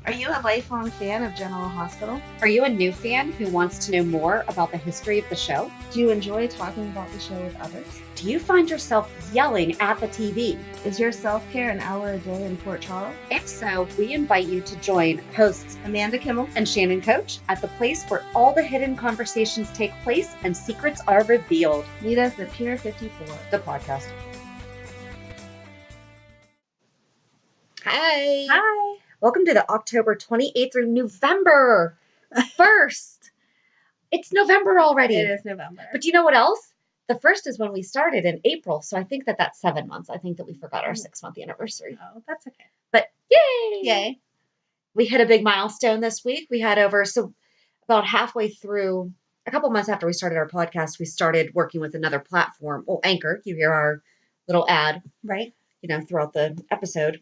Are you a lifelong fan of General Hospital? Are you a new fan who wants to know more about the history of the show? Do you enjoy talking about the show with others? Do you find yourself yelling at the TV? Is your self-care an hour a day in Port Charles? If so, we invite you to join hosts Amanda Kimmel and Shannon Coach at the place where all the hidden conversations take place and secrets are revealed. Meet us at Pier 54, the podcast. Hi. Hi. Welcome to the October 28th through November 1st. It's November already. It is November. But do you know what else? The 1st is when we started in April. So I think that that's 7 months. I think that we forgot our 6-month anniversary. Oh, that's okay. But yay! Yay. We hit a big milestone this week. We had about halfway through, a couple months after we started our podcast, we started working with another platform. Well, Anchor. You hear our little ad. Right. Throughout the episode.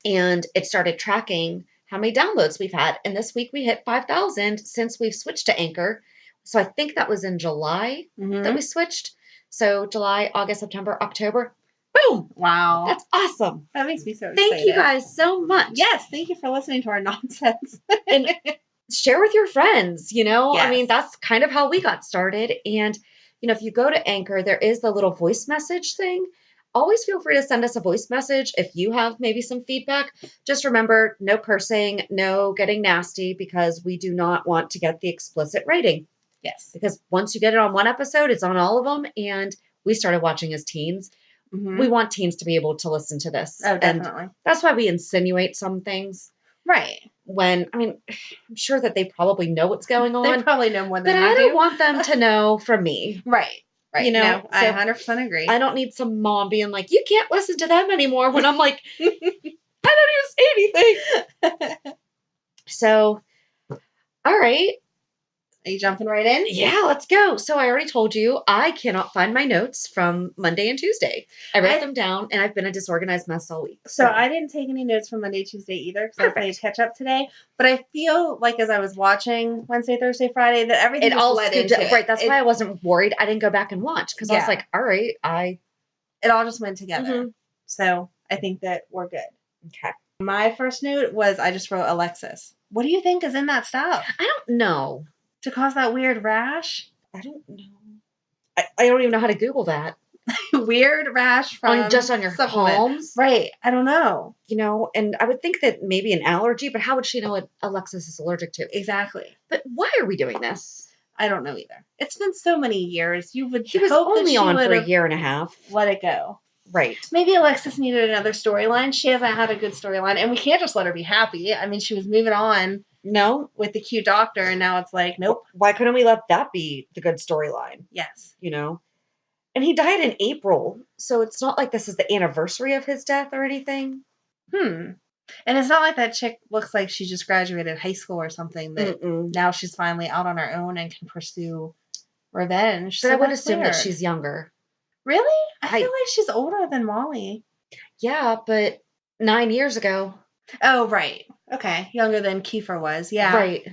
And it started tracking how many downloads we've had. And this week we hit 5,000 since we've switched to Anchor. So I think that was in July that we switched. So July, August, September, October. Boom! Wow. That's awesome. That makes me so excited. Thank you guys so much. Yes, thank you for listening to our nonsense. And share with your friends, Yes. I mean, that's kind of how we got started. And, if you go to Anchor, there is the little voice message thing. Always feel free to send us a voice message if you have maybe some feedback. Just remember, no cursing, no getting nasty, because we do not want to get the explicit rating. Yes. Because once you get it on one episode, it's on all of them. And we started watching as teens. Mm-hmm. We want teens to be able to listen to this. Oh, definitely. And that's why we insinuate some things. Right. I'm sure that they probably know what's going on. They probably know more than but I don't want them to know from me. Right. Right. No, I 100% agree. I don't need some mom being like, you can't listen to them anymore, when I'm like, I don't even say anything. So, all right. Are you jumping right in? Yeah, let's go. So I already told you I cannot find my notes from Monday and Tuesday. I wrote them down, and I've been a disorganized mess all week. So I didn't take any notes from Monday, Tuesday either, because I played catch up today. But I feel like as I was watching Wednesday, Thursday, Friday, that everything all led into it. Right, that's why I wasn't worried. I didn't go back and watch, because I was like, all right, it all just went together. Mm-hmm. So I think that we're good. Okay. My first note was I just wrote Alexis. What do you think is in that stuff? I don't know. To cause that weird rash? I don't know. I don't even know how to Google that. Weird rash from just on your palms? Right. I don't know. And I would think that maybe an allergy, but how would she know what Alexis is allergic to? Exactly. But why are we doing this? I don't know either. It's been so many years. He was only on for a year and a half. Let it go. Right. Maybe Alexis needed another storyline. She hasn't had a good storyline, and we can't just let her be happy. I mean, she was moving on. No, with the cute doctor, and now it's like, nope. Why couldn't we let that be the good storyline? Yes. And he died in April, so it's not like this is the anniversary of his death or anything. And it's not like that chick looks like she just graduated high school or something, that now she's finally out on her own and can pursue revenge. But I would assume that she's younger. Really? I feel like she's older than Molly. Yeah, but 9 years ago. Oh, right. Okay. Younger than Kiefer was. Yeah. Right.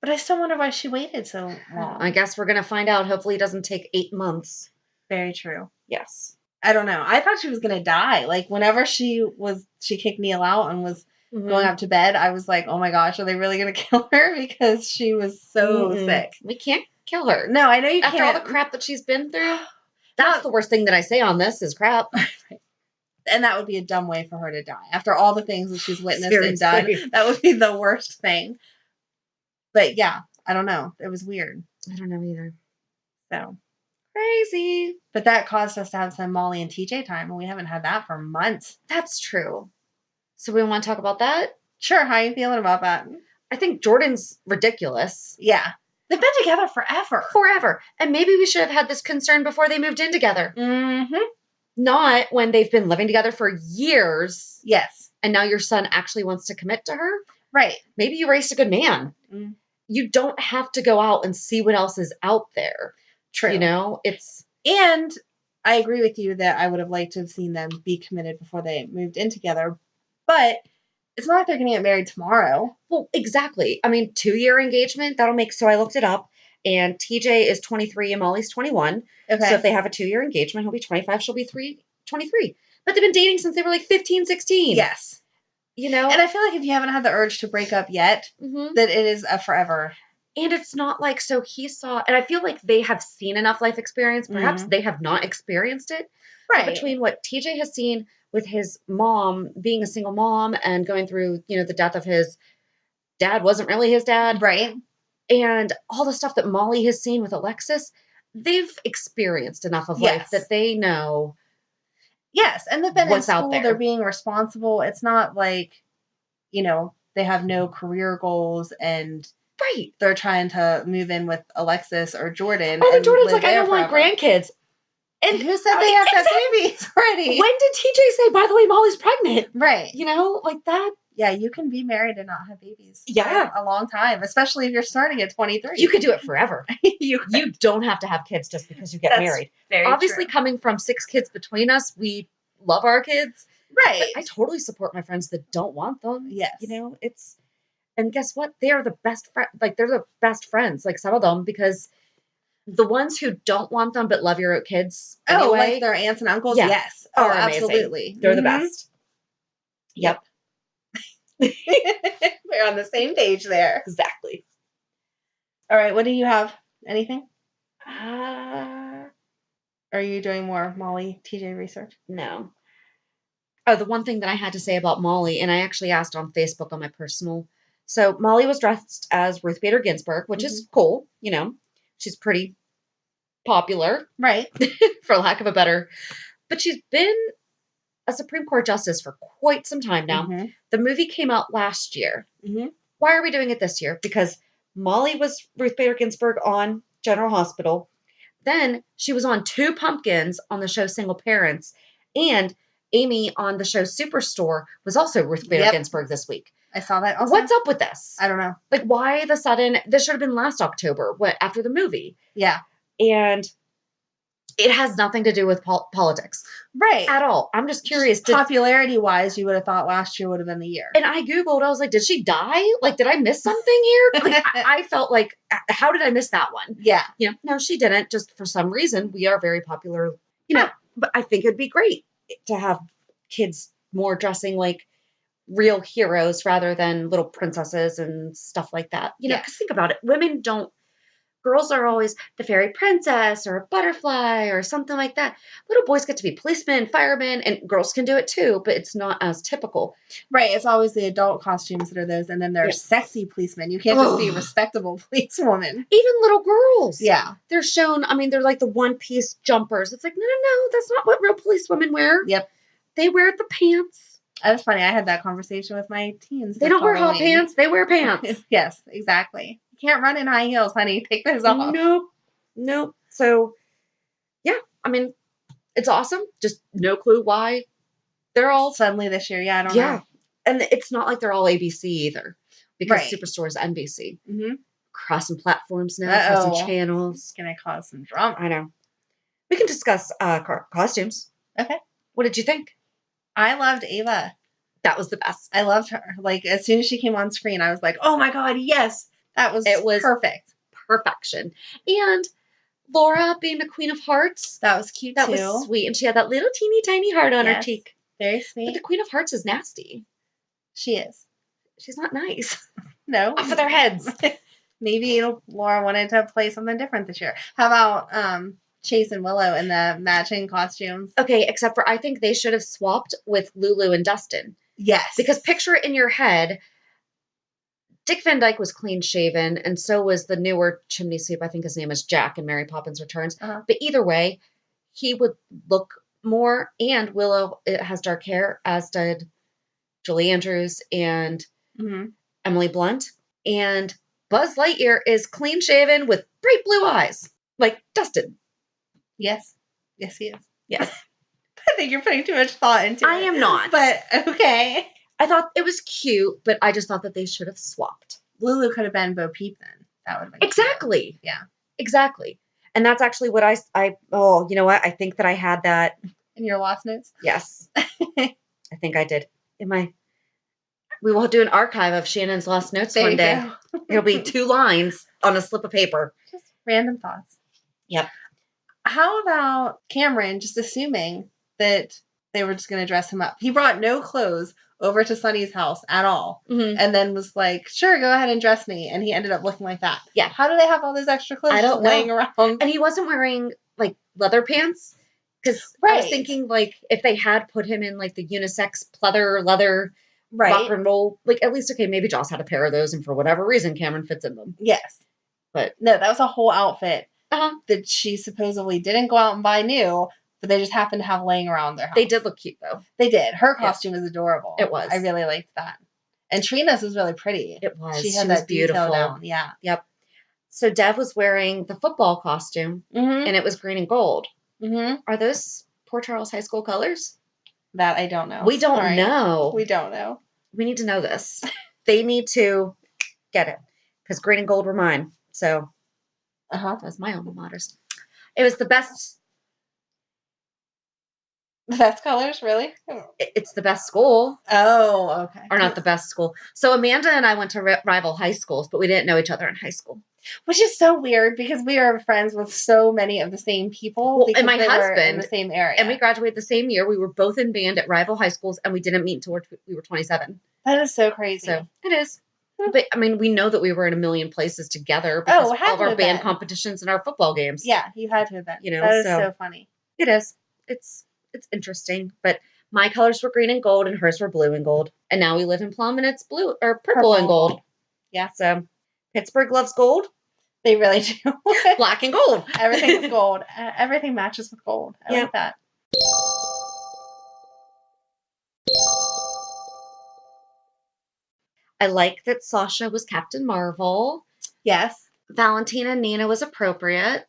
But I still wonder why she waited so long. I guess we're going to find out. Hopefully it doesn't take 8 months. Very true. Yes. I don't know. I thought she was going to die. Like, whenever she kicked Neil out and was going up to bed, I was like, oh my gosh, are they really going to kill her? Because she was so sick. We can't kill her. No, I know you can't. After all the crap that she's been through. That's the worst thing that I say on this is crap. And that would be a dumb way for her to die. After all the things that she's witnessed and done, that would be the worst thing. But yeah, I don't know. It was weird. I don't know either. So crazy. But that caused us to have some Molly and TJ time, and we haven't had that for months. That's true. So we want to talk about that? Sure. How are you feeling about that? I think Jordan's ridiculous. Yeah. They've been together forever. Forever. And maybe we should have had this concern before they moved in together. Mm-hmm. Not when they've been living together for years. Yes. And now your son actually wants to commit to her. Right. Maybe you raised a good man. Mm. You don't have to go out and see what else is out there. True. And I agree with you that I would have liked to have seen them be committed before they moved in together. But it's not like they're going to get married tomorrow. Well, exactly. I mean, 2-year engagement, so I looked it up. And TJ is 23 and Molly's 21. Okay. So if they have a 2-year engagement, he'll be 25, she'll be 23. But they've been dating since they were like 15, 16. Yes. You know? And I feel like if you haven't had the urge to break up yet, that it is a forever. And it's not like, so he saw, and I feel like they have seen enough life experience. Perhaps they have not experienced it. But Right. between what TJ has seen with his mom, being a single mom and going through, you know, the death of his dad wasn't really his dad. Right. And all the stuff that Molly has seen with Alexis, they've experienced enough of life that they know. Yes. And they've been in what's out school. They're there. being responsible. It's not like, you know, they have no career goals and Right. they're trying to move in with Alexis or Jordan. Oh, and and Jordan's live like, I there don't want forever. grandkids. And who said they have to have babies already? When did TJ say, by the way, Molly's pregnant? Right. You know, like that. Yeah, you can be married and not have babies. Yeah. For a long time, especially if you're starting at 23. You could do it forever. you don't have to have kids just because you get married. Very Obviously, true. coming from 6 kids between us, we love our kids. Right. But I totally support my friends that don't want them. Yes. You know, it's, and guess what? They are the best friend. Like, they're the best friends, like some of them, because the ones who don't want them but love your kids anyway. Oh, like their aunts and uncles? Yeah. Yes. Oh, absolutely. They're the best. Yep. We're on the same page there. Exactly. All right. What do you have? Anything? Uh, Are you doing more Molly TJ research? No. Oh, the one thing that I had to say about Molly, and I actually asked on Facebook on my personal. So Molly was dressed as Ruth Bader Ginsburg, which is cool. You know, she's pretty popular. Right. For lack of a better. But she's been a Supreme Court justice for quite some time now. The movie came out last year. Why are we doing it this year? Because Molly was Ruth Bader Ginsburg on General Hospital. Then she was on 2 Pumpkins on the show Single Parents. And Amy on the show Superstore was also Ruth Bader Ginsburg this week. I saw that also. What's up with this? I don't know. Like, why the sudden, this should have been last October, after the movie. Yeah. And it has nothing to do with politics. Right. At all. I'm just curious. Popularity-wise, you would have thought last year would have been the year. And I Googled, I was like, did she die? Like, did I miss something here? Like, I felt like, how did I miss that one? Yeah. You know, no, she didn't. Just for some reason, we are very popular. You know, but I think it'd be great to have kids more dressing like real heroes rather than little princesses and stuff like that. You know, because think about it. Girls are always the fairy princess or a butterfly or something like that. Little boys get to be policemen, firemen, and girls can do it too, but it's not as typical. Right. It's always the adult costumes that are those, and then there's sexy policemen. You can't just be a respectable policewoman. Even little girls. Yeah. They're shown, I mean, they're like the one-piece jumpers. It's like, no, that's not what real policewomen wear. Yep. They wear the pants. That's funny. I had that conversation with my teens. They don't wear hot pants. They wear pants. Yes, exactly. You can't run in high heels, honey. Take those off. Nope. So, yeah, I mean, it's awesome. Just no clue why they're all suddenly this year. Yeah, I don't know. And it's not like they're all ABC either, because Superstore is NBC. Crossing platforms now, crossing channels. It's gonna cause some drama. I know. We can discuss costumes. Okay. What did you think? I loved Ava. That was the best. I loved her. Like, as soon as she came on screen, I was like, oh my God, yes. It was perfect. Perfection. And Laura being the Queen of Hearts. That was cute too. That was sweet. And she had that little teeny tiny heart on her cheek. Very sweet. But the Queen of Hearts is nasty. She is. She's not nice. No. Off of their heads. Maybe Laura wanted to play something different this year. How about Chase and Willow in the matching costumes? Okay, except for I think they should have swapped with Lulu and Dustin. Yes. Because picture it in your head, Dick Van Dyke was clean shaven, and so was the newer chimney sweep. I think his name is Jack in Mary Poppins Returns. But either way, he would look more, and Willow has dark hair, as did Julie Andrews and Emily Blunt. And Buzz Lightyear is clean shaven with bright blue eyes, like Dustin. Yes. Yes, he is. Yes. I think you're putting too much thought into it. I am not. But okay. I thought it was cute, but I just thought that they should have swapped. Lulu could have been Bo Peep then. That would have been exactly. Cute. Yeah. Exactly. And that's actually what oh, you know what? I think that I had that. In your lost notes? Yes. I think I did. We will do an archive of Shannon's lost notes one day. It'll be 2 lines on a slip of paper. Just random thoughts. Yep. How about Cameron just assuming that they were just going to dress him up. He brought no clothes over to Sunny's house at all. Mm-hmm. And then was like, sure, go ahead and dress me. And he ended up looking like that. Yeah. How do they have all those extra clothes I don't just laying around? And he wasn't wearing, like, leather pants. Because I was thinking, like, if they had put him in, like, the unisex leather rock and roll, like, at least, okay, maybe Joss had a pair of those, and for whatever reason, Cameron fits in them. Yes. But no, that was a whole outfit that she supposedly didn't go out and buy new, but they just happened to have laying around their house. They did look cute, though. They did. Her costume was adorable. It was. I really liked that. And Trina's was really pretty. It was. She had that detail down. Yeah. Yep. So Dev was wearing the football costume, and it was green and gold. Mm-hmm. Are those Port Charles High School colors? That I don't know. We don't know. We don't know. We need to know this. They need to get it. Because green and gold were mine. So that was my alma maters. It was the best. The best colors, really? It's the best school. Oh, okay. Or not the best school. So Amanda and I went to rival high schools, but we didn't know each other in high school. Which is so weird because we are friends with so many of the same people. Well, and my husband were in the same area. And we graduated the same year. We were both in band at rival high schools, and we didn't meet until we were 27. That is so crazy. So it is. But I mean, we know that we were in a million places together because of all of our band competitions and our football games. Yeah, you had to have been. You know, that is so funny. It is. It's interesting. But my colors were green and gold, and hers were blue and gold. And now we live in Plum, and it's blue or purple and gold. Yeah. So Pittsburgh loves gold. They really do. Black and gold. Everything is gold. Everything matches with gold. I like that. I like that Sasha was Captain Marvel. Yes. Valentina Nina was appropriate.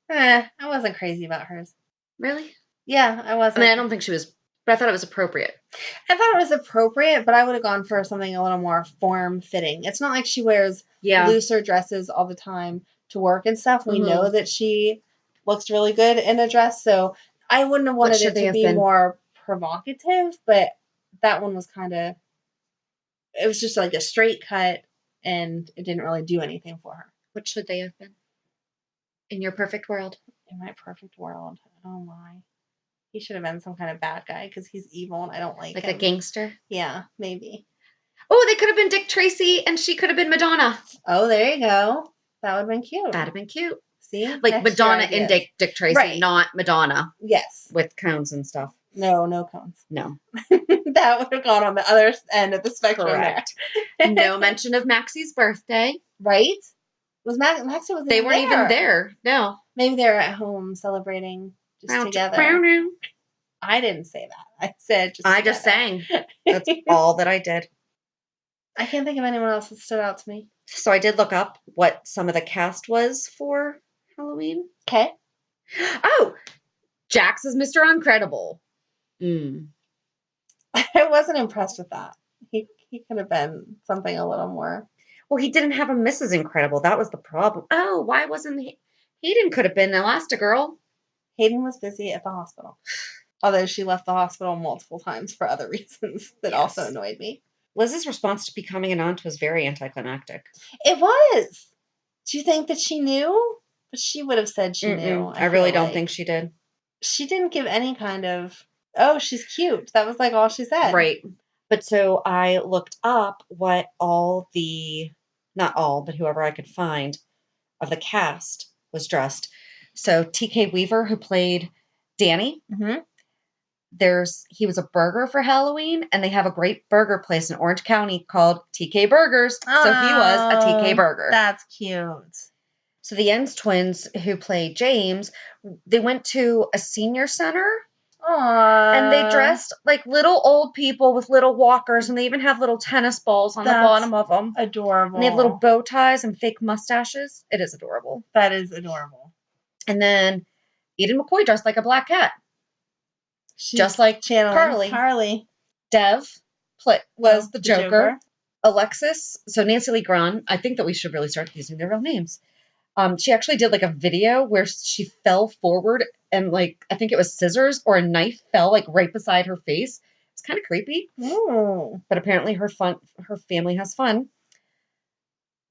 I wasn't crazy about hers. Really? Yeah, I wasn't. I mean, I don't think she was, but I thought it was appropriate. I thought it was appropriate, but I would have gone for something a little more form-fitting. It's not like she wears looser dresses all the time to work and stuff. We know that she looks really good in a dress, so I wouldn't have wanted it to be more provocative, but that one was kind of, it was just like a straight cut, and it didn't really do anything for her. What should they have been? In your perfect world? In my perfect world. Oh my. He should have been some kind of bad guy because he's evil and I don't like him. Like a gangster? Yeah, maybe. Oh, they could have been Dick Tracy and she could have been Madonna. Oh, there you go. That would have been cute. That'd have been cute. See? Like Madonna and Dick Tracy, not Madonna. Yes. With cones and stuff. No cones. No. That would have gone on the other end of the spectrum. Correct. No mention of Maxie's birthday. Right? Was Maxie was They weren't even there. No. Maybe they were at home celebrating just together. I didn't say that. I said just I just sang. That's all that I did. I can't think of anyone else that stood out to me. So I did look up what some of the cast was for Halloween. Okay. Oh! Jax is Mr. Uncredible. I wasn't impressed with that. He could have been something a little more. Well, he didn't have a Mrs. Incredible. That was the problem. Oh, why wasn't he? Hayden could have been Elastigirl. Hayden was busy at the hospital. Although she left the hospital multiple times for other reasons that also annoyed me. Liz's response to becoming an aunt was very anticlimactic. It was. Do you think that she knew? But she would have said she knew. I really don't think she did. She didn't give any kind of, oh, she's cute. That was like all she said. Right. But so I looked up what all the, not all, but whoever I could find of the cast was dressed. So TK Weaver, who played Danny, he was a burger for Halloween, and they have a great burger place in Orange County called TK Burgers. So he was a TK Burger. That's cute. So the Yens twins, who played James, they went to a senior center. Aww. And they dressed like little old people with little walkers, and they even have little tennis balls on the bottom of them. Adorable. And they have little bow ties and fake mustaches. It is adorable. That is adorable. And then Eden McCoy dressed like a black cat. She's just like Carly. Dev was the Joker. Alexis, so Nancy Lee Grahn, I think that we should really start using their real names. She actually did like a video where she fell forward and like, I think it was scissors or a knife fell like right beside her face. It's kind of creepy. Ooh. But apparently her family has fun.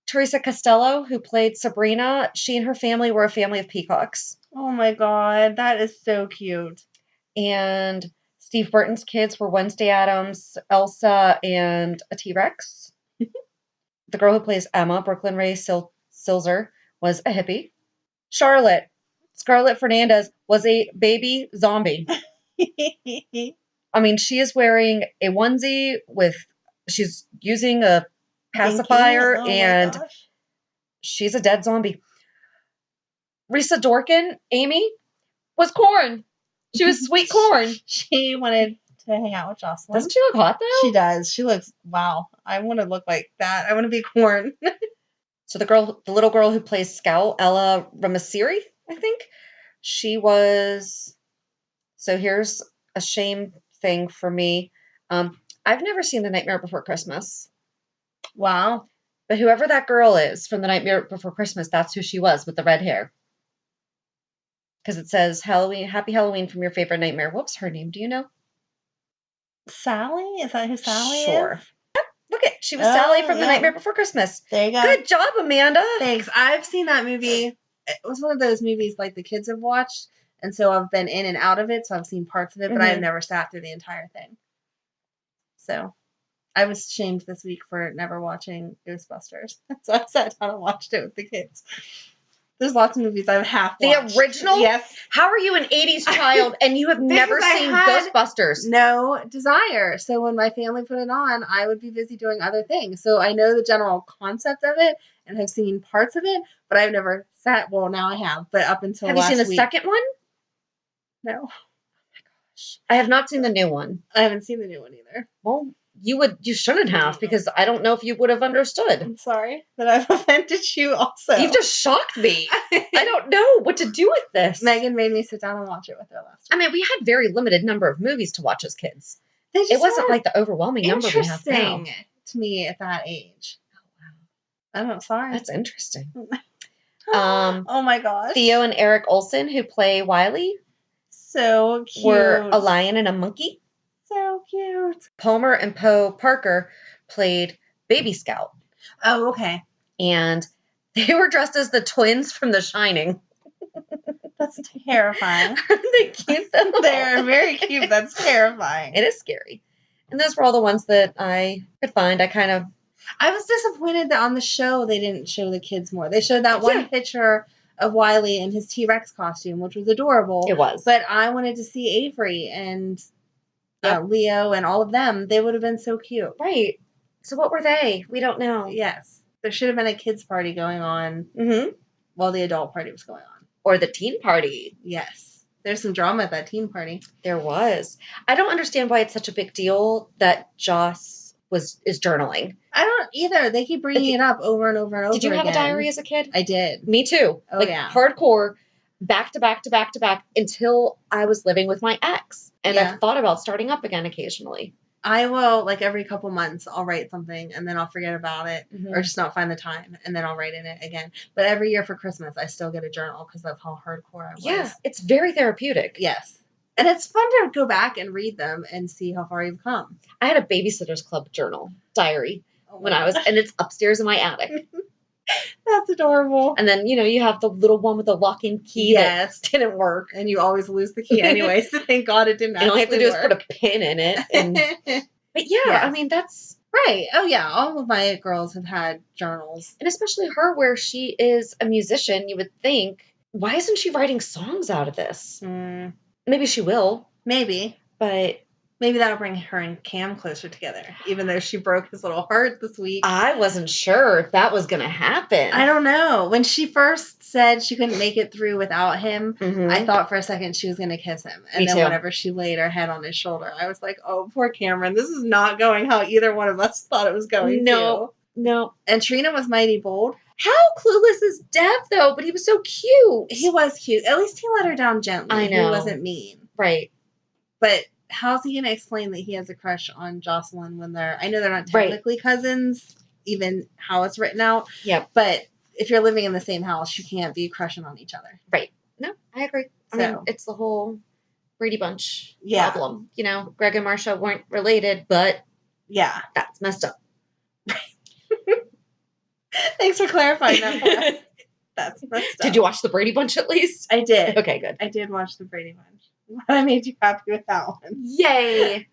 Teresa Costello, who played Sabrina, she and her family were a family of peacocks. Oh my God, that is so cute. And Steve Burton's kids were Wednesday Addams, Elsa, and a T-Rex. The girl who plays Emma, Brooklyn Ray Silzer, was a hippie. Charlotte, Scarlett Fernandez, was a baby zombie. I mean, she is wearing a onesie she's using a pacifier, and she's a dead zombie. Risa Dorkin, Amy, was corn. She was sweet corn. She wanted to hang out with Jocelyn. Doesn't she look hot, though? She does. She looks, wow. I want to look like that. I want to be corn. So the little girl who plays Scout, Ella Ramasiri, I think, she was... So here's a shame thing for me. I've never seen The Nightmare Before Christmas. Wow. But whoever that girl is from The Nightmare Before Christmas, that's who she was with the red hair. Because it says Happy Halloween from your favorite nightmare. What's her name? Do you know? Sally? Is that who Sally is? Sure. Yep. Look at, she was Sally from The Nightmare Before Christmas. There you go. Good job, Amanda. Thanks. I've seen that movie. It was one of those movies like the kids have watched. And so I've been in and out of it. So I've seen parts of it, but I've never sat through the entire thing. So I was shamed this week for never watching Ghostbusters. So I sat down and watched it with the kids. There's lots of movies I've half watched. The original? Yes. How are you an 80s child and you have never seen Ghostbusters? No desire. So when my family put it on, I would be busy doing other things. So I know the general concept of it and have seen parts of it, but I've never sat. Well, now I have, but up until last week. Have you seen the second one? No. Oh my gosh. I have not seen the new one. I haven't seen the new one either. Well, you shouldn't have, because I don't know if you would have understood. I'm sorry that I've offended you also. You've just shocked me. I don't know what to do with this. Megan made me sit down and watch it with her last week. I mean, we had very limited number of movies to watch as kids. It wasn't like the overwhelming number we have now. Interesting to me at that age. Oh, wow. I'm sorry. That's interesting. Oh my gosh. Theo and Eric Olsen, who play Wiley. So cute. Were a lion and a monkey. So cute. Palmer and Poe Parker played Baby Scout. Oh, okay. And they were dressed as the twins from The Shining. That's terrifying. Aren't they cute though? They're very cute. That's terrifying. It is scary. And those were all the ones that I could find. I was disappointed that on the show they didn't show the kids more. They showed that one picture of Wiley in his T-Rex costume, which was adorable. It was. But I wanted to see Avery and Leo and all of them. They would have been so cute. Right. So what were they? We don't know. Yes. There should have been a kids party going on while the adult party was going on. Or the teen party. Yes. There's some drama at that teen party. There was. I don't understand why it's such a big deal that Joss is journaling. I don't either. They keep bringing it up over and over and over again. Did you have a diary as a kid? I did. Me too. Oh, yeah. Hardcore, back to back to back to back, until I was living with my ex. And I've thought about starting up again occasionally. I will, like every couple months, I'll write something and then I'll forget about it or just not find the time and then I'll write in it again. But every year for Christmas, I still get a journal because that's how hardcore I was. Yeah, it's very therapeutic. Yes. And it's fun to go back and read them and see how far you've come. I had a Babysitter's Club diary when I was, and it's upstairs in my attic. That's adorable. And then, you have the little one with the locking key that didn't work. And you always lose the key anyway, so thank God it didn't and all you have to do is put a pin in it. But I mean, that's... Right. Oh, yeah. All of my girls have had journals. And especially her, where she is a musician, you would think, why isn't she writing songs out of this? Maybe she will. Maybe. But maybe that'll bring her and Cam closer together, even though she broke his little heart this week. I wasn't sure if that was going to happen. I don't know. When she first said she couldn't make it through without him, I thought for a second she was going to kiss him. And then whenever she laid her head on his shoulder, I was like, oh, poor Cameron. This is not going how either one of us thought it was going to. No. And Trina was mighty bold. How clueless is Dev, though? But he was so cute. He was cute. At least he let her down gently. I know. He wasn't mean. Right. But how's he going to explain that he has a crush on Jocelyn when I know they're not technically cousins, even how it's written out. Yeah. But if you're living in the same house, you can't be crushing on each other. Right. No, I agree. I mean, it's the whole Brady Bunch problem. Greg and Marsha weren't related, but that's messed up. Thanks for clarifying that for us. That's messed up. Did you watch the Brady Bunch at least? I did. Okay, good. I did watch the Brady Bunch. But I made you happy with that one. Yay!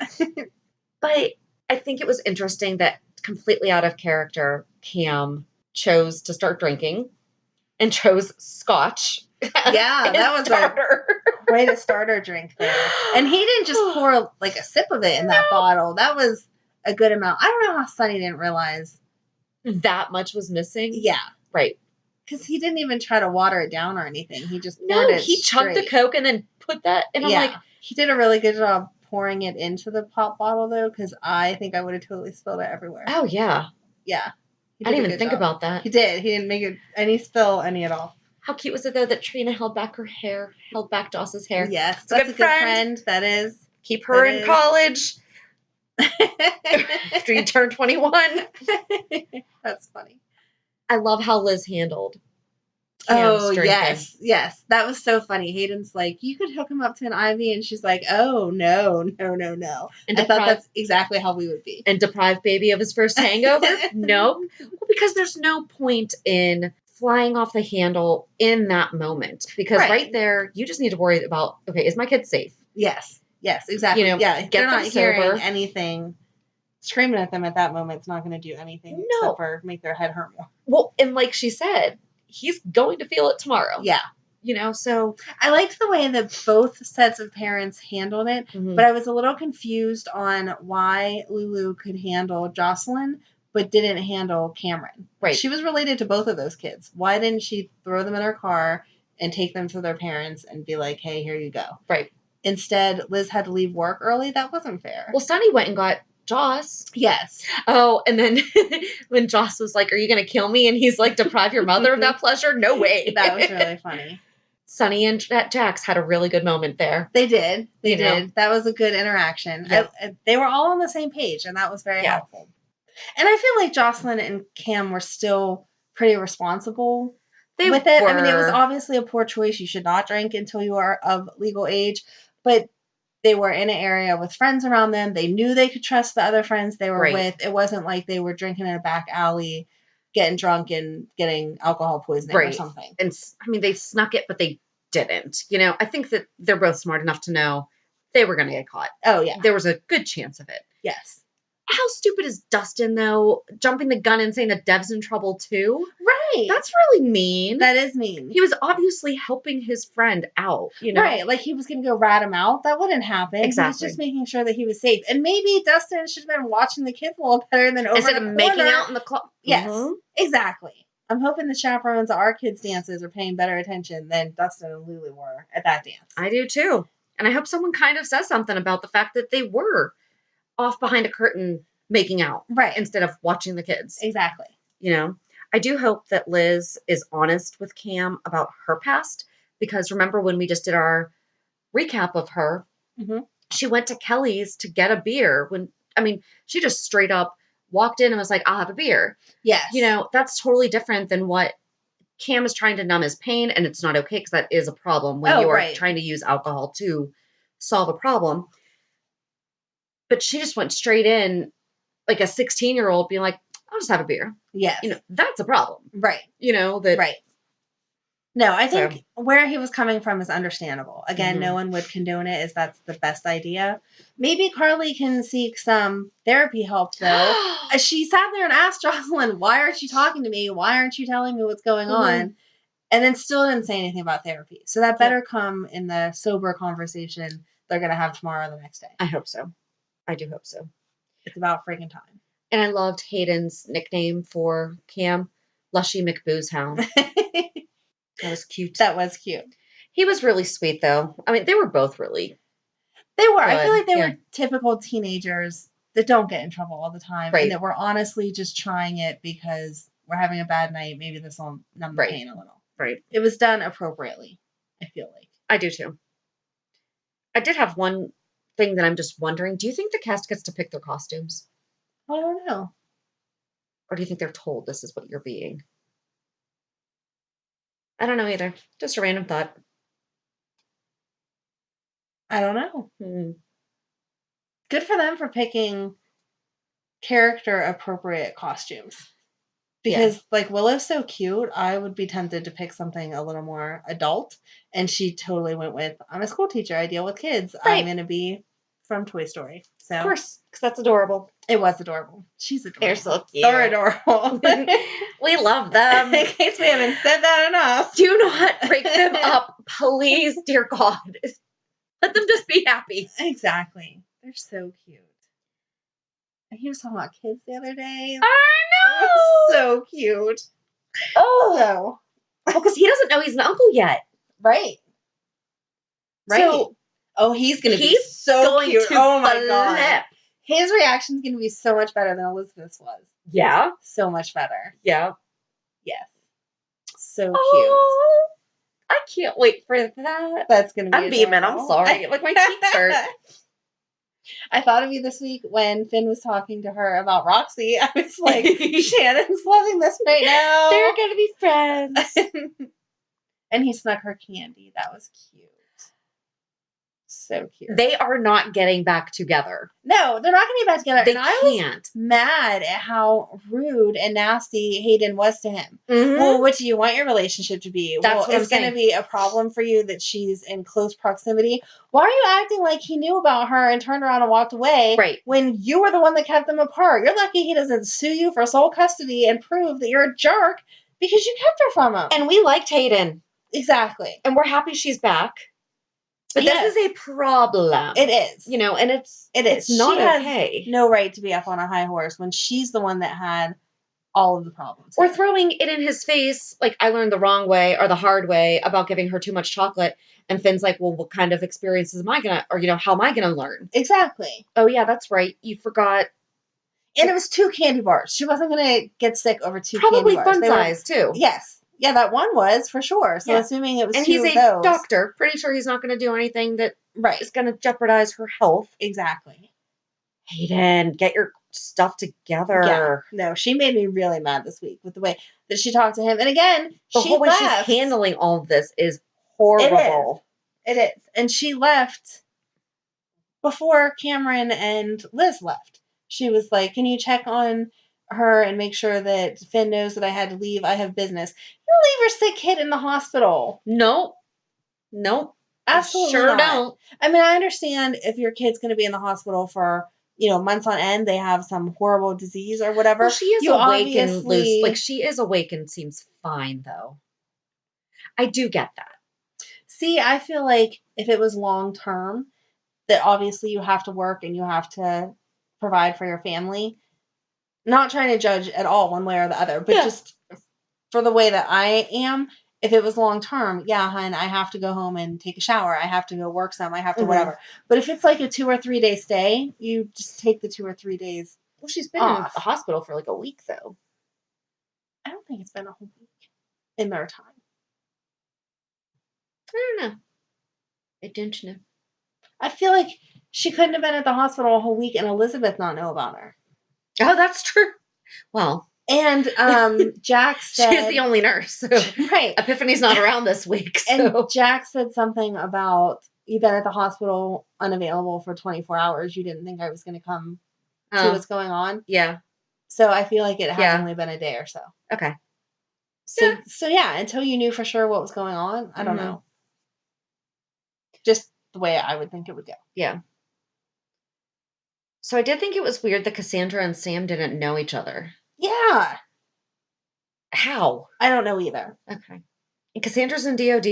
But I think it was interesting that completely out of character, Cam chose to start drinking and chose scotch. Yeah, that was quite a starter drink there. And he didn't just pour like a sip of it in that bottle. That was a good amount. I don't know how Sonny didn't realize that much was missing. Yeah. Right. Because he didn't even try to water it down or anything. He just poured it he chugged the Coke and then put that, and I'm like... He did a really good job pouring it into the pop bottle, though, because I think I would have totally spilled it everywhere. Oh, yeah. Yeah. I didn't even think about that. He did. He didn't make it any spill any at all. How cute was it, though, that Trina held back Joss's hair? Yes, that's a good friend. That is. Keep her in college. After you turn 21. That's funny. I love how Liz handled Cam's drinking. Yes. That was so funny. Hayden's like, you could hook him up to an IV, and she's like, oh, no. And I thought that's exactly how we would be. And deprive baby of his first hangover? Nope. Well, because there's no point in flying off the handle in that moment. Because right there, you just need to worry about, okay, is my kid safe? Yes, exactly. Get they're them not sober. Hearing anything. Screaming at them at that moment, it's not going to do anything except for make their head hurt more. Well, and like she said, he's going to feel it tomorrow. Yeah. So... I liked the way that both sets of parents handled it, but I was a little confused on why Lulu could handle Jocelyn, but didn't handle Cameron. Right. She was related to both of those kids. Why didn't she throw them in her car and take them to their parents and be like, hey, here you go? Right. Instead, Liz had to leave work early. That wasn't fair. Well, Sonny went and got Joss. Yes. Oh, and then when Joss was like, are you going to kill me? And he's like, deprive your mother of that pleasure? No way. That was really funny. Sonny and Jax had a really good moment there. They did. They did. That was a good interaction. Yeah. They were all on the same page, and that was very helpful. And I feel like Jocelyn and Cam were still pretty responsible with it. I mean, it was obviously a poor choice. You should not drink until you are of legal age. But they were in an area with friends around them. They knew they could trust the other friends they were with. It wasn't like they were drinking in a back alley, getting drunk and getting alcohol poisoning or something. And I mean, they snuck it, but they didn't. I think that they're both smart enough to know they were going to get caught. Oh, yeah. There was a good chance of it. Yes. How stupid is Dustin, though, jumping the gun and saying that Dev's in trouble, too? Right. That's really mean. That is mean. He was obviously helping his friend out, Right. Like, he was going to go rat him out. That wouldn't happen. Exactly. He was just making sure that he was safe. And maybe Dustin should have been watching the kids a little better than over instead of making out in the club. Yes. Exactly. I'm hoping the chaperones at our kids' dances are paying better attention than Dustin and Lulu were at that dance. I do, too. And I hope someone kind of says something about the fact that they were off behind a curtain making out. Right. Instead of watching the kids. Exactly. I do hope that Liz is honest with Cam about her past, because remember when we just did our recap of her, she went to Kelly's to get a beer she just straight up walked in and was like, I'll have a beer. Yes. That's totally different than what Cam is trying to numb his pain, and it's not okay because that is a problem when you are trying to use alcohol to solve a problem. But she just went straight in like a 16-year-old being like, I'll just have a beer. Yes. That's a problem. Right. Right. No, I think where he was coming from is understandable. Again, no one would condone it as that's the best idea. Maybe Carly can seek some therapy help, though. She sat there and asked Jocelyn, why aren't you talking to me? Why aren't you telling me what's going on? And then still didn't say anything about therapy. So that better come in the sober conversation they're going to have tomorrow or the next day. I hope so. I do hope so. It's about freaking time. And I loved Hayden's nickname for Cam, Lushy McBoozehound. That was cute. That was cute. He was really sweet, though. I mean, they were both really. They were. Good. I feel like they were typical teenagers that don't get in trouble all the time. Right. And that we're honestly just trying it because we're having a bad night. Maybe this will numb the pain a little. Right. It was done appropriately, I feel like. I do, too. I did have one thing that I'm just wondering. Do you think the cast gets to pick their costumes? I don't know. Or do you think they're told this is what you're being? I don't know either. Just a random thought. I don't know. Good for them for picking character appropriate costumes. Because, like, Willow's so cute, I would be tempted to pick something a little more adult. And she totally went with, I'm a school teacher. I deal with kids. Right. I'm going to be from Toy Story. So, of course, because that's adorable. It was adorable. She's adorable. They're so cute. They're adorable. We love them. In case we haven't said that enough. Do not break them up, please, dear God. Let them just be happy. Exactly. They're so cute. He was talking about kids the other day. I know! It was so cute. Oh! Well, because he doesn't know he's an uncle yet. Right. So, he's going to be so cute. Oh, my God. His reaction's going to be so much better than Elizabeth's was. Yeah. So much better. Yeah. Yes. So cute. I can't wait for that. That's going to be I'm beaming. I'm sorry. Like, my cheeks hurt. I thought of you this week when Finn was talking to her about Roxy. I was like, Shannon's loving this right now. They're going to be friends. And he snuck her candy. That was cute. So cute. They are not getting back together. No, they're not getting back together. They and I can't. was mad at how rude and nasty Hayden was to him. Mm-hmm. Well, what do you want your relationship to be? That's what it's going to be a problem for you that she's in close proximity. Why are you acting like he knew about her and turned around and walked away when you were the one that kept them apart? You're lucky he doesn't sue you for sole custody and prove that you're a jerk because you kept her from him. And we liked Hayden. Exactly. And we're happy she's back. But this is a problem. It is. You know, and it's not okay. No right to be up on a high horse when she's the one that had all of the problems. Or throwing it in his face, like, I learned the wrong way or the hard way about giving her too much chocolate. And Finn's like, well, what kind of experiences am I going to, or, how am I going to learn? Exactly. Oh, yeah, that's right. You forgot. And it was 2 candy bars. She wasn't going to get sick over 2 candy bars. Probably fun size, too. Yes. Yeah, that one was, for sure. So assuming it was and 2 he's of those. A doctor. Pretty sure he's not going to do anything that is going to jeopardize her health. Exactly. Hayden, get your stuff together. Yeah. No, she made me really mad this week with the way that she talked to him. And again, the whole way she's handling all of this is horrible. It is. And she left before Cameron and Liz left. She was like, can you check on her and make sure that Finn knows that I had to leave. I have business. You leave your sick kid in the hospital. Nope. Absolutely sure not. Don't. I mean, I understand if your kid's going to be in the hospital for, months on end, they have some horrible disease or whatever. Well, she is awake and loose. Like, she is awake and seems fine, though. I do get that. See, I feel like if it was long term, that obviously you have to work and you have to provide for your family. Not trying to judge at all one way or the other, but just for the way that I am, if it was long term, yeah, hun, I have to go home and take a shower. I have to go work some. I have to whatever. But if it's like a 2 or 3 day stay, you just take the 2 or 3 days. Well, she's been in the hospital for like a week, though. I don't think it's been a whole week in their time. I don't know. I don't know. I feel like she couldn't have been at the hospital a whole week and Elizabeth not know about her. Oh, that's true. Well. And Jack said... She's the only nurse. So right. Epiphany's not around this week. So. And Jack said something about, you've been at the hospital unavailable for 24 hours. You didn't think I was going to come see what's going on? Yeah. So I feel like it had only been a day or so. Okay. So until you knew for sure what was going on, I don't know. Just the way I would think it would go. Yeah. So I did think it was weird that Cassandra and Sam didn't know each other. Yeah. How? I don't know either. Okay. And Cassandra's in DOD?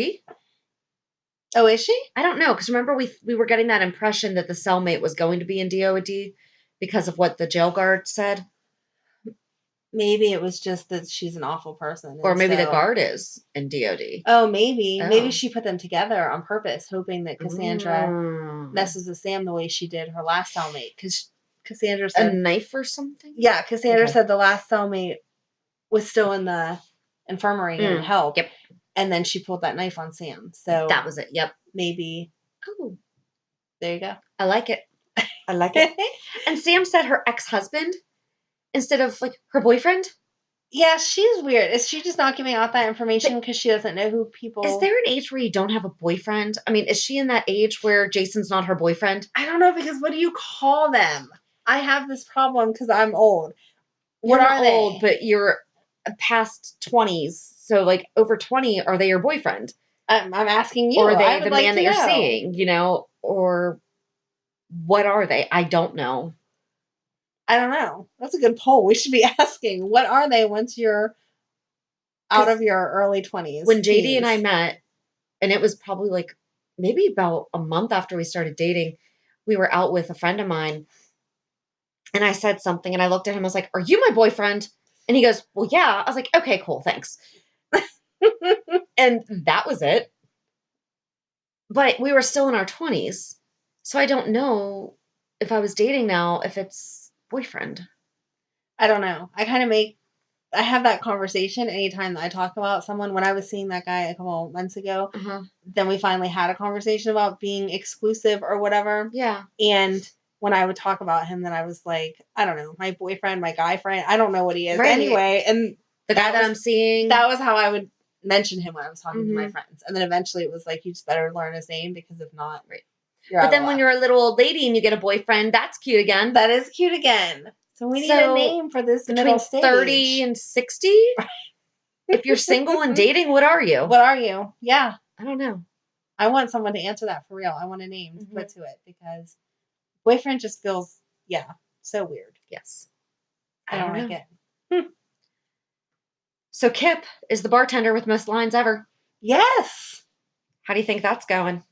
Oh, is she? I don't know, because remember we were getting that impression that the cellmate was going to be in DOD because of what the jail guard said. Maybe it was just that she's an awful person. Or maybe the guard is in DOD. Oh, maybe. Oh. Maybe she put them together on purpose, hoping that Cassandra messes with Sam the way she did her last cellmate. Because Cassandra said... A knife or something? Yeah, Cassandra said the last cellmate was still in the infirmary and help. Yep. And then she pulled that knife on Sam. So that was it. Yep. Maybe. Oh. There you go. I like it. I like it. And Sam said her ex-husband instead of, like, her boyfriend? Yeah, she's weird. Is she just not giving out that information because she doesn't know who people... Is there an age where you don't have a boyfriend? I mean, is she in that age where Jason's not her boyfriend? I don't know, because what do you call them? I have this problem because I'm old. What are they? Old, but you're past 20s. So, like, over 20, are they your boyfriend? I'm asking you. Or are they I would the like man to that you're know. seeing, you know? Or what are they? I don't know. I don't know. That's a good poll. We should be asking, what are they once you're out of your early 20s? When JD and I met, and it was probably like maybe about a month after we started dating, we were out with a friend of mine, and I said something, and I looked at him, I was like, "Are you my boyfriend?" And he goes, "Well, yeah." I was like, "Okay, cool, thanks." And that was it. But we were still in our 20s. So I don't know if I was dating now, if it's boyfriend. I don't know. I have that conversation anytime that I talk about someone. When I was seeing that guy a couple months ago, then we finally had a conversation about being exclusive or whatever. Yeah. And when I would talk about him, then I was like, I don't know, my boyfriend, my guy friend, I don't know what he is anyway. And the guy that I'm seeing. That was how I would mention him when I was talking to my friends. And then eventually it was like, you just better learn his name, because if not, but then when you're a little old lady and you get a boyfriend, that's cute again. That is cute again. So we need a name for this middle stage. 30 and 60? If you're single and dating, what are you? What are you? Yeah. I don't know. I want someone to answer that for real. I want a name to put to it, because boyfriend just feels, so weird. Yes. I don't like it. So Kip is the bartender with most lines ever. Yes. How do you think that's going?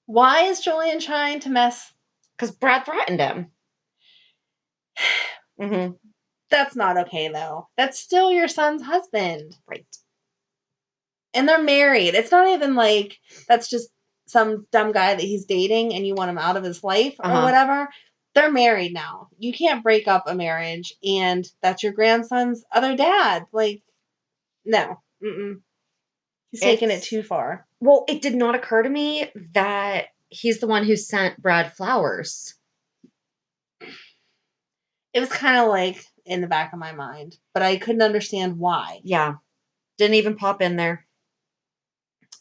Why is Julian trying to mess? Because Brad threatened him. That's not okay, though. That's still your son's husband. Right. And they're married. It's not even like that's just some dumb guy that he's dating and you want him out of his life or whatever. They're married now. You can't break up a marriage, and that's your grandson's other dad. Like, no. He's taking it too far. Well, it did not occur to me that he's the one who sent Brad flowers. It was kind of like in the back of my mind, but I couldn't understand why. Yeah. Didn't even pop in there.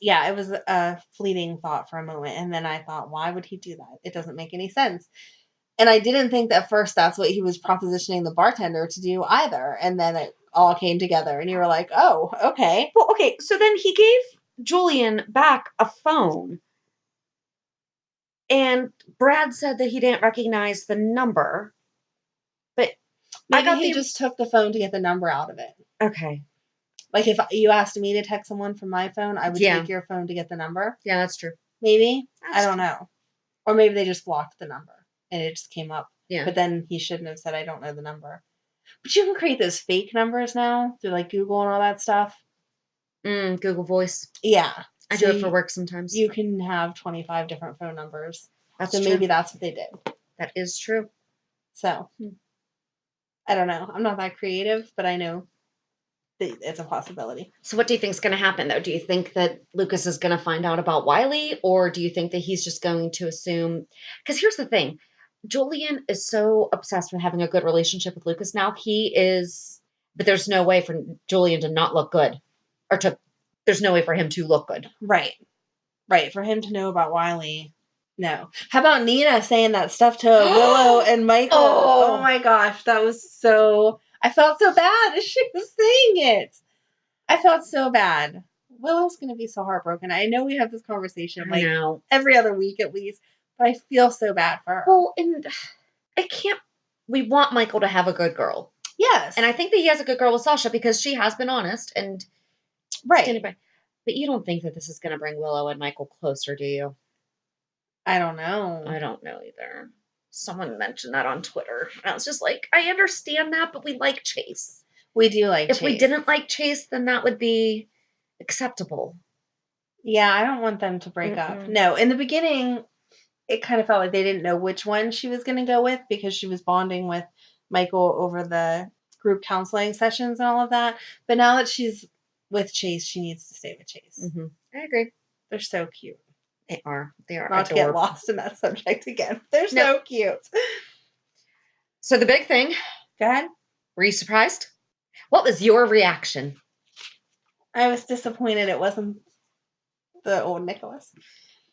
Yeah, it was a fleeting thought for a moment. And then I thought, why would he do that? It doesn't make any sense. And I didn't think that at first that's what he was propositioning the bartender to do either. And then it all came together and you were like, oh, okay. Well, okay. So then he gave Julian back a phone. And Brad said that he didn't recognize the number. But maybe he just took the phone to get the number out of it. Okay. Like if you asked me to text someone from my phone, I would take your phone to get the number. Yeah, that's true. Maybe. I don't know. Or maybe they just blocked the number and it just came up. Yeah. But then he shouldn't have said, I don't know the number. But you can create those fake numbers now through like Google and all that stuff. Google Voice. Yeah. I do it for work sometimes. You can have 25 different phone numbers. That's true. Maybe that's what they did. That is true. So, I don't know. I'm not that creative, but I know that it's a possibility. So what do you think is going to happen, though? Do you think that Lucas is going to find out about Wiley, or do you think that he's just going to assume? Because here's the thing. Julian is so obsessed with having a good relationship with Lucas now. He is, but there's no way for Julian to not look good, or there's no way for him to look good. Right. For him to know about Wiley. No. How about Nina saying that stuff to Willow and Michael? Oh my gosh, that was so... I felt so bad as she was saying it. I felt so bad. Willow's going to be so heartbroken. I know we have this conversation every other week at least, but I feel so bad for her. Well, and we want Michael to have a good girl. Yes. And I think that he has a good girl with Sasha because she has been honest and... Right. But you don't think that this is going to bring Willow and Michael closer, do you? I don't know. I don't know either. Someone mentioned that on Twitter. And I was just like, I understand that, but we like Chase. We do like Chase. If we didn't like Chase, then that would be acceptable. Yeah, I don't want them to break up. No, in the beginning, it kind of felt like they didn't know which one she was going to go with because she was bonding with Michael over the group counseling sessions and all of that. But now that she's with Chase, she needs to stay with Chase. I agree. They're so cute. They are. They are. Not adorable. To get lost in that subject again. They're so cute. So the big thing. Go ahead. Were you surprised? What was your reaction? I was disappointed it wasn't the old Nicholas.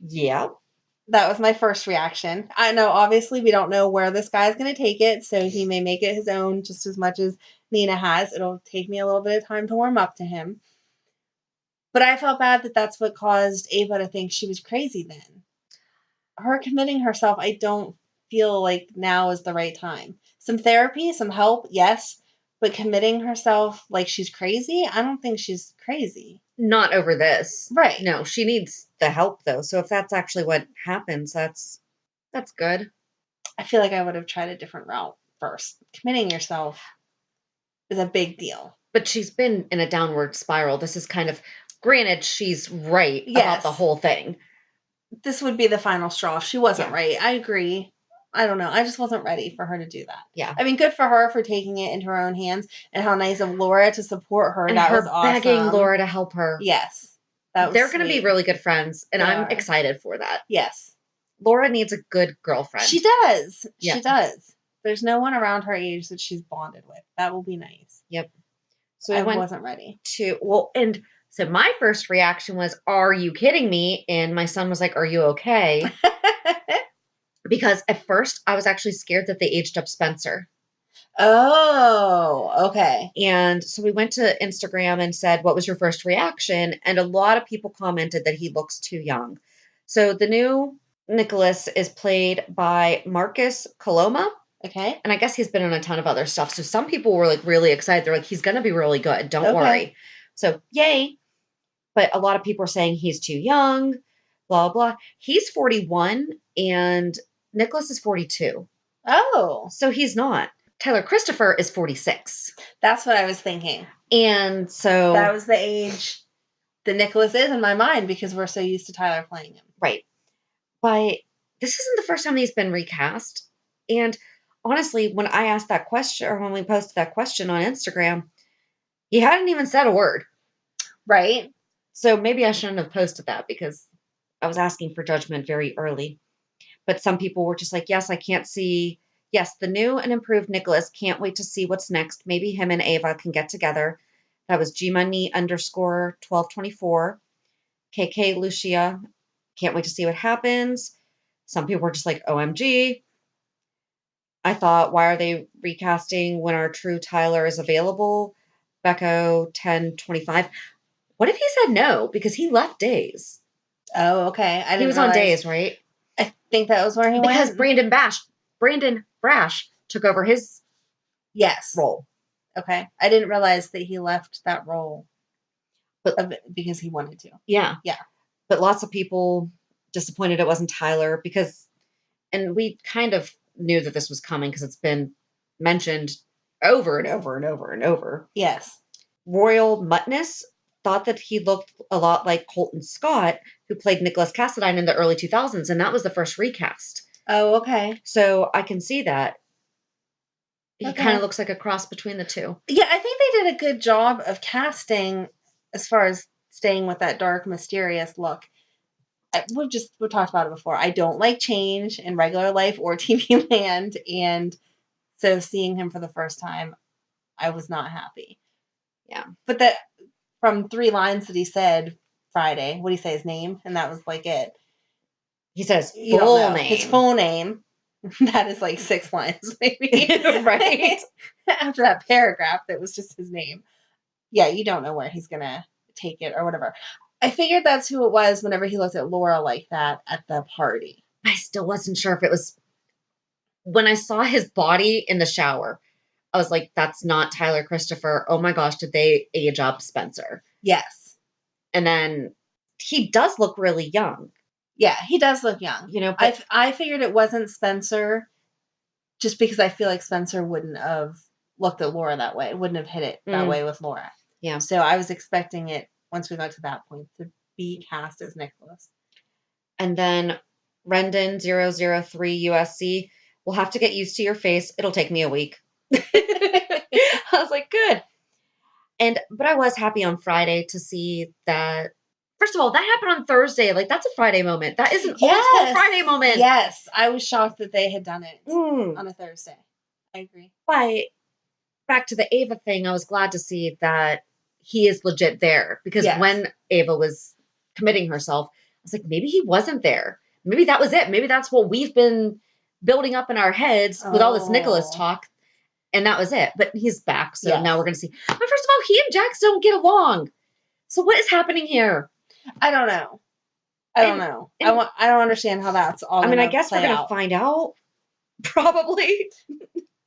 Yeah. That was my first reaction. I know, obviously, we don't know where this guy's going to take it, so he may make it his own just as much as Nina has. It'll take me a little bit of time to warm up to him. But I felt bad that that's what caused Ava to think she was crazy then. Her committing herself, I don't feel like now is the right time. Some therapy, some help, yes, but committing herself like she's crazy, I don't think she's crazy. Not over this. Right. No, she needs the help though. So if that's actually what happens, that's good. I feel like I would have tried a different route first. Committing yourself is a big deal. But she's been in a downward spiral. This is kind of, granted, she's right about the whole thing. This would be the final straw if she wasn't right. I agree. I don't know. I just wasn't ready for her to do that. Yeah. I mean, good for her for taking it into her own hands, and how nice of Laura to support her. And that her was awesome. Begging Laura to help her. Yes. They're going to be really good friends, and I'm excited for that. Yes. Laura needs a good girlfriend. She does. Yeah. She does. There's no one around her age that she's bonded with. That will be nice. Yep. So I wasn't ready. And so my first reaction was, "Are you kidding me?" And my son was like, "Are you okay?" Because at first I was actually scared that they aged up Spencer. Oh, okay. And so we went to Instagram and said, "What was your first reaction?" And a lot of people commented that he looks too young. So the new Nicholas is played by Marcus Coloma. Okay. And I guess he's been in a ton of other stuff. So some people were like really excited. They're like, he's going to be really good. Don't worry. So yay. But a lot of people are saying he's too young, blah, blah. He's 41 and Nicholas is 42. Oh. So he's not. Tyler Christopher is 46. That's what I was thinking. And so that was the age that Nicholas is in my mind because we're so used to Tyler playing him. Right. But this isn't the first time he's been recast. And honestly, when I asked that question, or when we posted that question on Instagram, he hadn't even said a word. Right. So maybe I shouldn't have posted that because I was asking for judgment very early. But some people were just like, yes, I can't see. Yes, the new and improved Nicholas. Can't wait to see what's next. Maybe him and Ava can get together. That was gmoney_1224. KK Lucia. Can't wait to see what happens. Some people were just like, OMG. I thought, why are they recasting when our true Tyler is available? Becco 1025. What if he said no? Because he left Days. Oh, okay. He was on Days, right? I think that was where he went. Because Brandon Brash took over his role. Okay. I didn't realize that he left that role because he wanted to. Yeah. Yeah. But lots of people disappointed it wasn't Tyler because, and we kind of knew that this was coming because it's been mentioned over and over and over and over. Yes. Royal Muttness thought that he looked a lot like Colton Scott, who played Nicholas Cassadine in the early 2000s, and that was the first recast. Oh, okay. So I can see that. He kind of looks like a cross between the two. Yeah, I think they did a good job of casting as far as staying with that dark, mysterious look. We've talked about it before. I don't like change in regular life or TV land, and so seeing him for the first time, I was not happy. Yeah. But that from 3 lines that he said Friday, what did he say his name? And that was like it. He says full name. His full name. That is like 6 lines, maybe. Right. After that paragraph that was just his name. Yeah, you don't know where he's going to take it or whatever. I figured that's who it was whenever he looked at Laura like that at the party. I still wasn't sure if it was. When I saw his body in the shower, I was like, that's not Tyler Christopher. Oh my gosh, did they age up Spencer? Yes. And then he does look really young. Yeah, he does look young. You know, I figured it wasn't Spencer just because I feel like Spencer wouldn't have looked at Laura that way. Wouldn't have hit it that way with Laura. Yeah. So I was expecting it, once we got to that point, to be cast as Nicholas. And then Rendon003 USC, we'll have to get used to your face. It'll take me a week. I was like, good. But I was happy on Friday to see that. First of all, that happened on Thursday. Like, that's a Friday moment. That is an old school Friday moment. Yes. I was shocked that they had done it on a Thursday. I agree. But back to the Ava thing, I was glad to see that he is legit there. Because when Ava was committing herself, I was like, maybe he wasn't there. maybe that was it. Maybe that's what we've been building up in our heads with all this Nicholas talk. And that was it. But he's back. So now we're going to see. But first of all, he and Jax don't get along. So what is happening here? I don't know. I don't understand how that's all. I guess we're going to find out. Probably.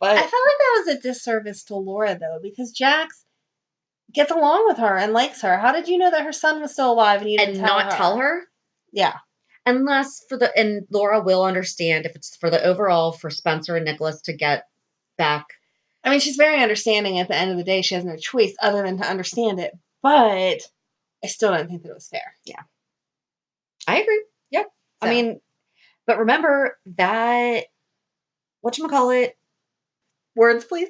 But I felt like that was a disservice to Laura, though, because Jax gets along with her and likes her. How did you know that her son was still alive and you didn't tell her? Yeah. Unless and Laura will understand if it's for the overall for Spencer and Nicholas to get back. I mean, she's very understanding at the end of the day. She has no choice other than to understand it. But I still don't think that it was fair. Yeah. I agree. Yep. So. I mean, but remember that, whatchamacallit? Words, please.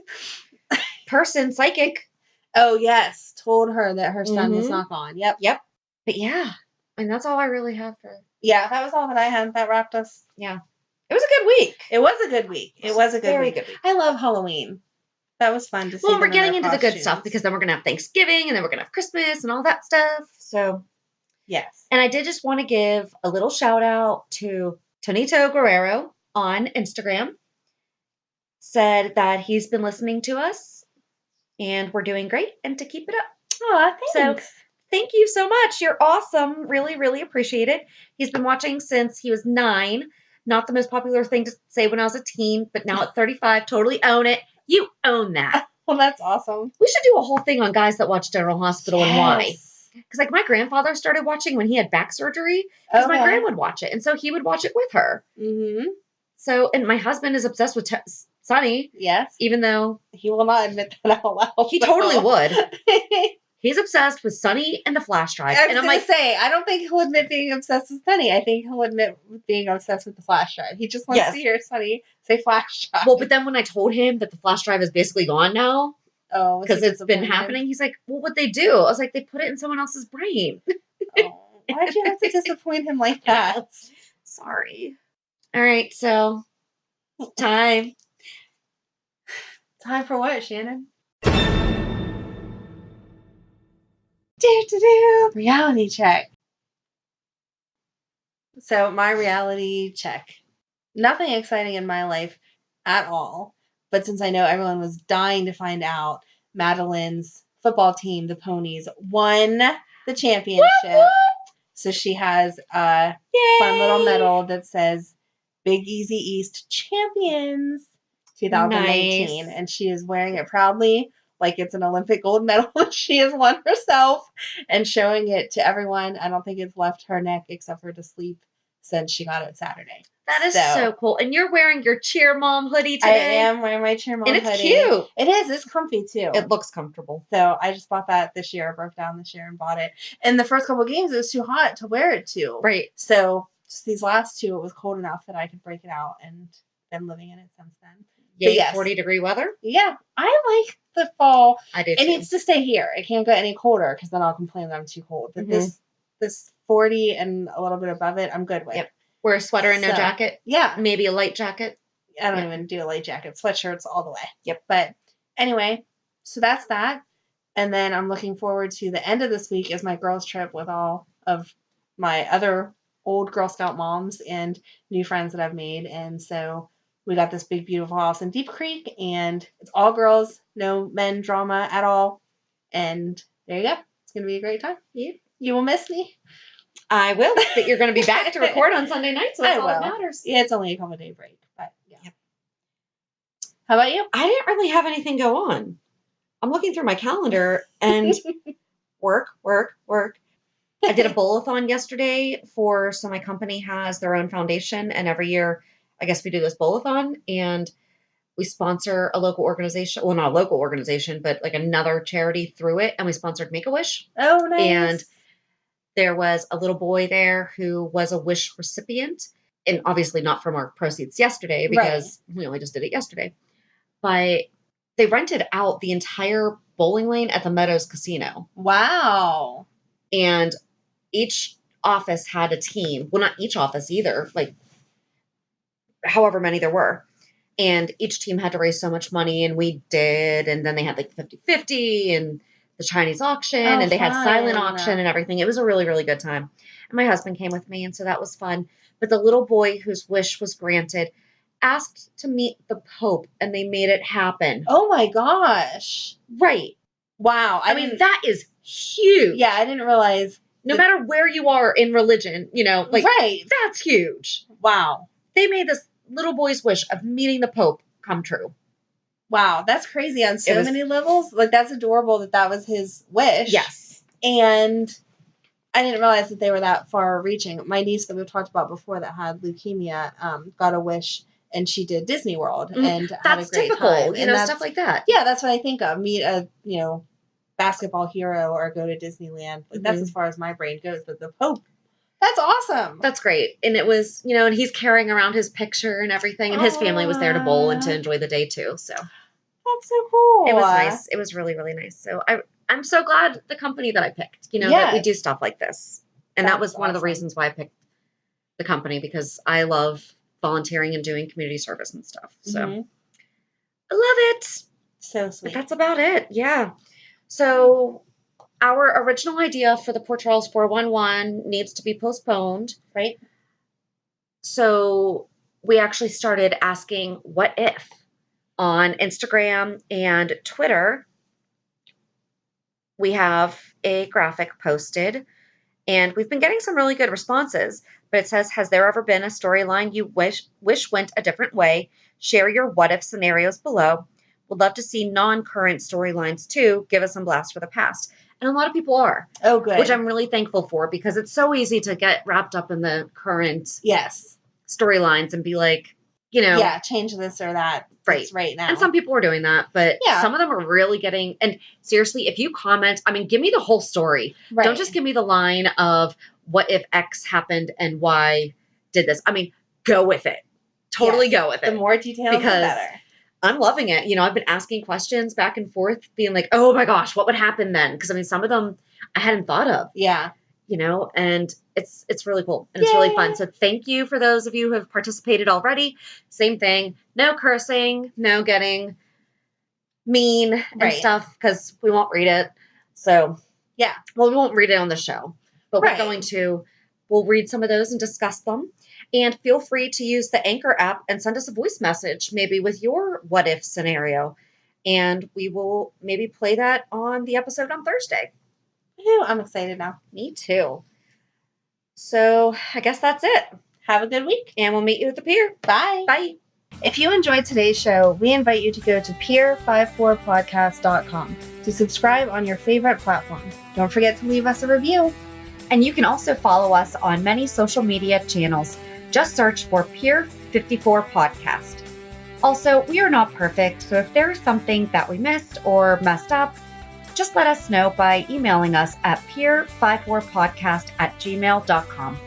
Person, psychic. Oh, yes. Told her that her son was not gone. Yep. But yeah. And that's all I really have for. Yeah, that was all that I had. That wrapped us. Yeah. It was a good week. It was a good week. Very good week. I love Halloween. That was fun to see. Well, we're getting into the good stuff because then we're going to have Thanksgiving and then we're going to have Christmas and all that stuff. So, yes. And I did just want to give a little shout out to Tonito Guerrero on Instagram. Said that he's been listening to us and we're doing great and to keep it up. Oh, thanks. So, thank you so much. You're awesome. Really, really appreciate it. He's been watching since he was 9. Not the most popular thing to say when I was a teen, but now at 35, totally own it. You own that. Well, that's awesome. We should do a whole thing on guys that watch General Hospital and why. Because like my grandfather started watching when he had back surgery because my grandma would watch it. And so he would watch it with her. Mm-hmm. So, and my husband is obsessed with Sonny. Yes. Even though he will not admit that out loud. He totally would. He's obsessed with Sonny and the flash drive. And I'm like, I don't think he'll admit being obsessed with Sonny. I think he'll admit being obsessed with the flash drive. He just wants to hear Sonny say flash drive. Well, but then when I told him that the flash drive is basically gone now, because it's been happening, he's like, well, what'd they do? I was like, they put it in someone else's brain. Why'd you have to disappoint him like that? Sorry. All right, so time. Time for what, Shannon? Reality check. So my reality check. Nothing exciting in my life at all. But since I know everyone was dying to find out, Madeline's football team, the Ponies, won the championship. Woo-hoo! So she has a fun little medal that says Big Easy East Champions 2019. Nice. And she is wearing it proudly like it's an Olympic gold medal she has won herself and showing it to everyone. I don't think it's left her neck except for to sleep since she got it Saturday. That is so cool. And you're wearing your Cheer Mom hoodie today. I am wearing my Cheer Mom hoodie. And it's cute. It is. It's comfy too. It looks comfortable. So I just bought that this year. I broke down this year and bought it. In the first couple of games, it was too hot to wear it to. Right. So just these last 2, it was cold enough that I could break it out and been living in it since then. Yay, 40-degree weather? Yeah. I like the fall. I do too. It needs to stay here. It can't get any colder because then I'll complain that I'm too cold. But this 40 and a little bit above it, I'm good with. Yep. Wear a sweater and no jacket? Yeah. Maybe a light jacket? I don't even do a light jacket. Sweatshirts all the way. Yep. But anyway, so that's that. And then I'm looking forward to the end of this week is my girls' trip with all of my other old Girl Scout moms and new friends that I've made. And so we got this big, beautiful house in Deep Creek, and it's all girls, no men drama at all. And there you go. It's going to be a great time. You will miss me. I will. But you're going to be back to record on Sunday night, so that's all that matters. Yeah, it's only a couple day break, but yeah. Yep. How about you? I didn't really have anything go on. I'm looking through my calendar and work. I did a bowl-a-thon yesterday so my company has their own foundation, and every year, I guess we do this bowl-a-thon, and we sponsor a local organization. Well, not a local organization, but like another charity through it, and we sponsored Make-A-Wish. Oh, nice. And there was a little boy there who was a wish recipient, and obviously not from our proceeds yesterday because we only just did it yesterday. But they rented out the entire bowling lane at the Meadows Casino. Wow. And each office had a team. Well, not each office either, like however many there were. And each team had to raise so much money, and we did. And then they had like 50-50. And the Chinese auction, Oh, and they had silent fun. auction and everything. It was a really, really good time. And my husband came with me, and so that was fun. But the little boy whose wish was granted asked to meet the Pope, and they made it happen. Oh my gosh. Right. Wow. I mean, that is huge. Yeah, I didn't realize. No matter where you are in religion, like, right. That's huge. Wow. They made this little boy's wish of meeting the Pope come true. Wow, that's crazy on so many levels. Like, that's adorable that was his wish. Yes. And I didn't realize that they were that far reaching. My niece that we've talked about before that had leukemia got a wish, and she did Disney World and had a great time. And stuff like that. Yeah, that's what I think of. Meet a, basketball hero or go to Disneyland. Like, that's as far as my brain goes. But the Pope, that's awesome. That's great. And it was, and he's carrying around his picture and everything. And his family was there to bowl and to enjoy the day too. So that's so cool. It was nice. It was really, really nice. So I'm so glad the company that I picked, that we do stuff like this. And that was one of the reasons why I picked the company, because I love volunteering and doing community service and stuff. So I love it. So sweet. But that's about it. Yeah. So our original idea for the Port Charles 411 needs to be postponed. Right. So we actually started asking what if on Instagram and Twitter. We have a graphic posted, and we've been getting some really good responses. But it says, has there ever been a storyline you wish went a different way? Share your what if scenarios below. Would love to see non-current storylines too. Give us some blast for the past. And a lot of people are. Oh, good. Which I'm really thankful for, because it's so easy to get wrapped up in the current storylines and be like, yeah, change this or that right now. And some people are doing that, but some of them are really getting, and seriously, if you comment, give me the whole story. Right. Don't just give me the line of what if X happened and Y did this. Go with it. Totally go with it. The more details, the better. I'm loving it. I've been asking questions back and forth, being like, oh my gosh, what would happen then? Because some of them I hadn't thought of. Yeah. And it's really cool and it's really fun. So thank you for those of you who have participated already. Same thing. No cursing, no getting mean and stuff, because we won't read it. So we won't read it on the show, but we'll read some of those and discuss them. And feel free to use the Anchor app and send us a voice message, maybe with your what if scenario. And we will maybe play that on the episode on Thursday. I'm excited now. Me too. So I guess that's it. Have a good week. And we'll meet you at the pier. Bye. Bye. If you enjoyed today's show, we invite you to go to pier54podcast.com to subscribe on your favorite platform. Don't forget to leave us a review. And you can also follow us on many social media channels. Just search for Pier 54 Podcast. Also, we are not perfect, so if there is something that we missed or messed up, just let us know by emailing us at pier54podcast@gmail.com.